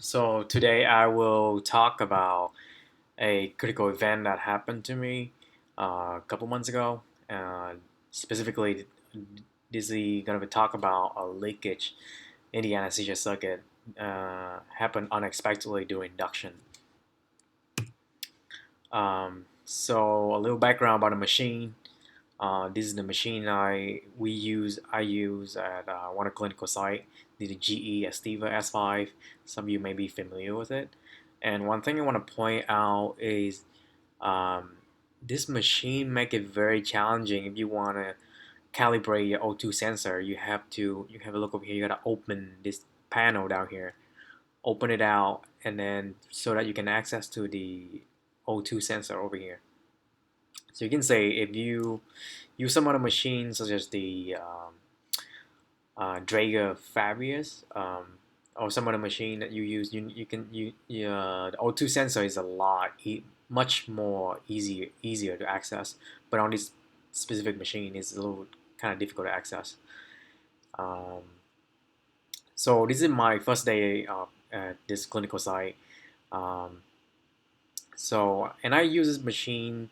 So today I will talk about a critical event that happened to me a couple months ago. Specifically, this is gonna talk about a leakage in the anesthesia circuit. Happened unexpectedly during induction. So a little background about the machine. This is the machine I use at one of clinical site, the GE Estiva S5. Some of you may be familiar with it. And one thing I want to point out is um, this machine make it very challenging if you want to calibrate your O2 sensor. You have a look over here. You gotta open this panel down here, open it out, and then so that you can access to the O2 sensor over here. So you can say if you use some other machines such as the Draeger Fabius or some other machine that you use, the O2 sensor is a lot much more easier to access, but on this specific machine, it's a little kind of difficult to access. Um, so this is my first day at this clinical site. Um, and I use this machine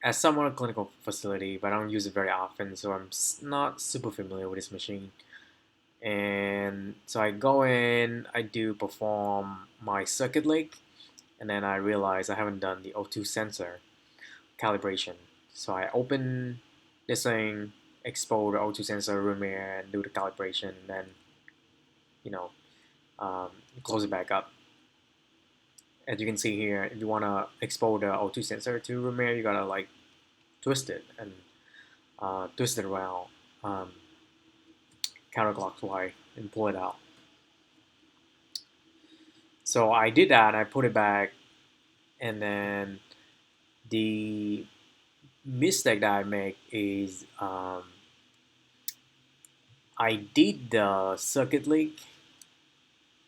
at some other clinical facility, but I don't use it very often, so I'm not super familiar with this machine. And so I go in, I do perform my circuit link, and then I realize I haven't done the O2 sensor calibration. So I open this thing, expose the O2 sensor room air, and do the calibration, and then you know um, close it back up. As you can see here, if you want to expose the O2 sensor to room air, you gotta like twist it and twist it around counterclockwise and pull it out. So I did that. I put it back, and then the mistake that I make is I did the circuit leak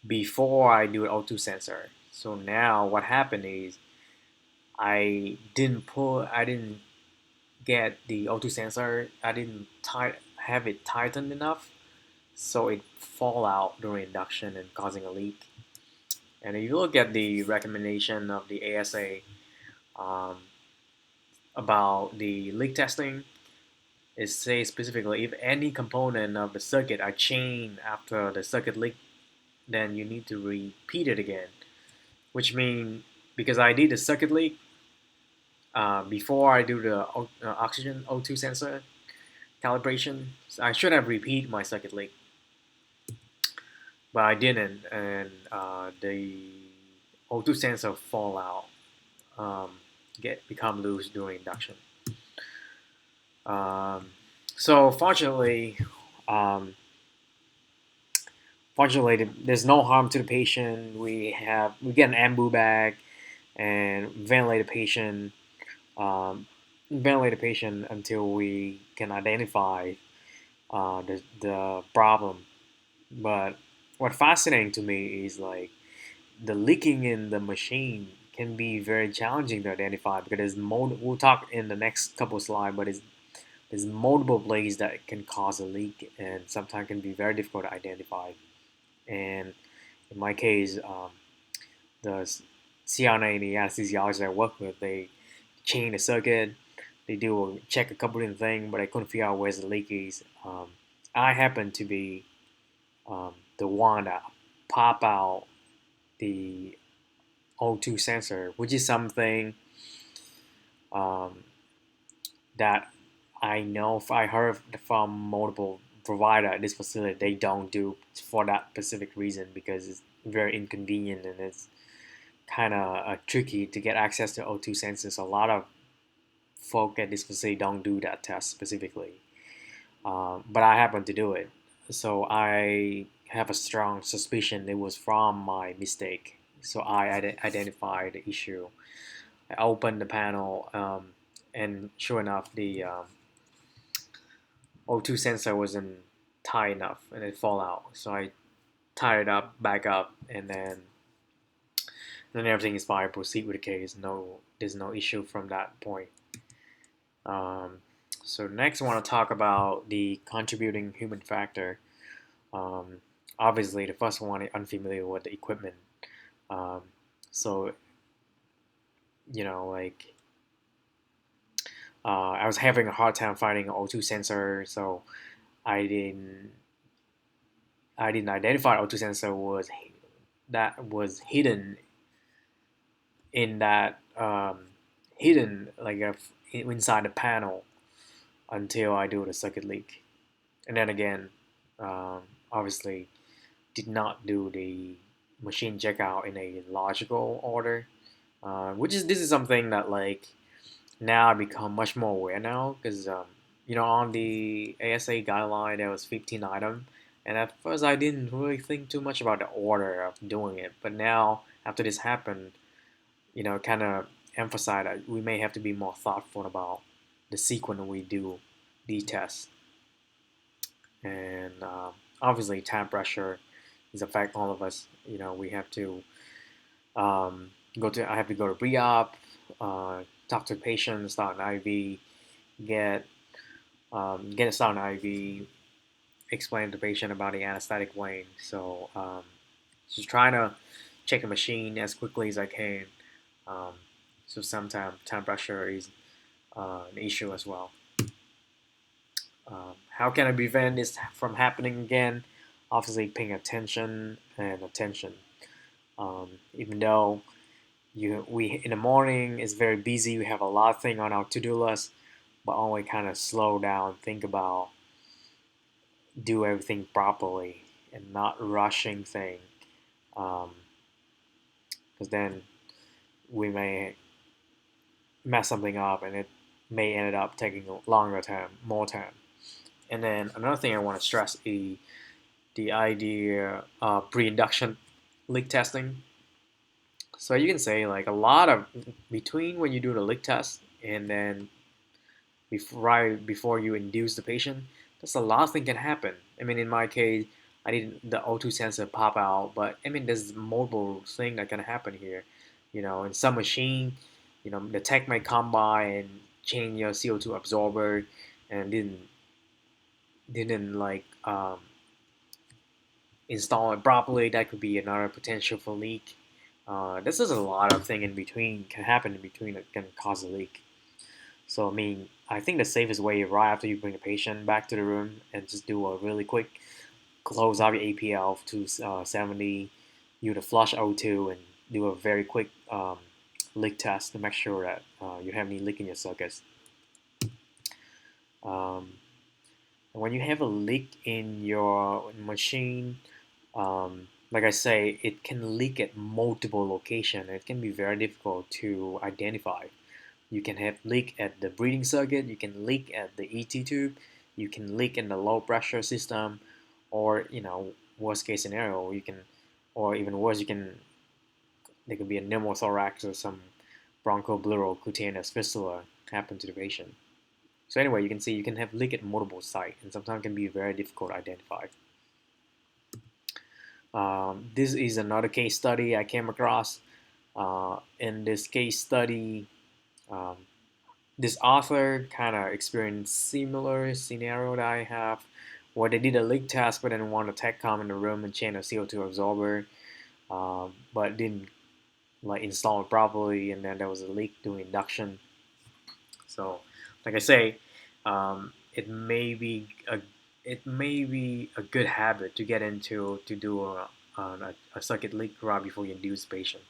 before I do an O2 sensor. So now what happened is I didn't get the O2 sensor. I didn't have it tightened enough, so it fall out during induction and causing a leak. And if you look at the recommendation of the ASA um, about the leak testing, it says specifically if any component of the circuit are changed after the circuit leak, then you need to repeat it again. Which means because I did the circuit leak before I do the oxygen O2 sensor calibration, so I should have repeat my circuit leak, but I didn't, and the O2 sensor fall out, um, become loose during induction. Um, so um, fortunately, there's no harm to the patient. We get an ambu bag and um, ventilate the patient until we can identify the problem. But what fascinating to me is like the leaking in the machine can be very challenging to identify because we'll talk in the next couple slides, but there's multiple places that can cause a leak and sometimes can be very difficult to identify. And in my case, the CRNA and the anesthesiologist I work with, they change the circuit, they do check a couple of things, but I couldn't figure out where the leak is. I happen to be the one that pop out the O2 sensor, which is something um, that I know if I heard from multiple provider at this facility, they don't do for that specific reason because it's very inconvenient and it's kind of tricky to get access to O2 sensors. A lot of folk at this facility don't do that test specifically, but I happen to do it. So I have a strong suspicion it was from my mistake. So I identified the issue. I opened the panel, and sure enough, the O2 sensor wasn't tight enough, and it fall out. So I tied it up, back up, and then everything is fine. Proceed with the case. There's no issue from that point. Um, so next, I want to talk about the contributing human factor. Um, obviously the first one is unfamiliar with the equipment. Um, so like I was having a hard time finding an O2 sensor, so I didn't I didn't identify O2 sensor was hidden in that hidden like inside the panel until I do the circuit leak, and then again, obviously did not do the machine checkout in a logical order, which is this is something that like now I become much more aware now because on the ASA guideline there was 15 item, and at first I didn't really think too much about the order of doing it, but now after this happened, kind of emphasize that we may have to be more thoughtful about the sequence we do these tests, and obviously time pressure is affect all of us. We have to I have to go to pre-op, talk to the patient, start an IV, get get a start an IV, explain to the patient about the anesthetic wane. So just trying to check the machine as quickly as I can. Um, so sometimes time pressure is an issue as well. How can I prevent this from happening again? Obviously, paying attention and attention. Even though we in the morning it's very busy, we have a lot of things on our to-do list, but only kind of slow down, think about, do everything properly, and not rushing things. Because then we may mess something up, and it may end up taking a longer time, more time. And then another thing I want to stress is the idea of pre-induction leak testing. So you can say like a lot of between when you do the leak test and then right before you induce the patient, there's a lot of things can happen. I mean, in my case, I didn't the O2 sensor pop out, but I mean, there's multiple things that can happen here. In some machine, the tech might come by and change your CO2 absorber and didn't like install it properly. That could be another potential for leak. This is a lot of thing in between can happen in between that can cause a leak. So I mean, I think the safest way right after you bring the patient back to the room and just do a really quick close out your APL to 70, you to flush O2 and do a very quick leak test to make sure that you have any leak in your circuits. Um, and when you have a leak in your machine, like I say, it can leak at multiple locations. It can be very difficult to identify. You can have leak at the breathing circuit, you can leak at the ET tube, you can leak in the low pressure system, or worst case scenario, you can, or even worse, you can, there could be a pneumothorax or some bronchopleural cutaneous fistula happen to the patient. So anyway, you can see you can have leak at multiple sites, and sometimes can be very difficult to identify. This is another case study I came across. In this case study, um, this author kind of experienced similar scenario that I have, where they did a leak test, but then want a tech come in the room and change a CO2 absorber, but didn't like install it properly, and then there was a leak during induction. So, like I say, it may be a good habit to get into to do a circuit leak right before you induce the patient.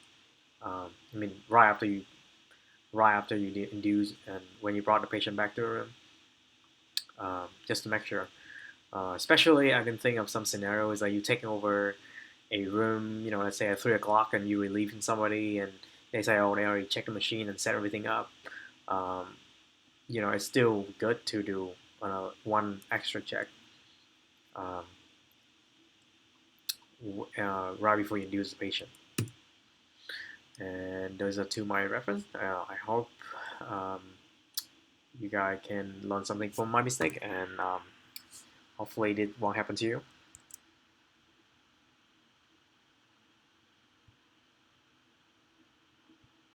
I mean, right after you induce and when you brought the patient back to the room, just to make sure. Especially, I can think of some scenarios like you taking over a room, let's say at 3 o'clock, and you relieving somebody, and they say, oh, they already checked the machine and set everything up. Um, it's still good to do one extra check um, right before you induce the patient. And those are two my reference. I hope um, you guys can learn something from my mistake, and hopefully it won't happen to you.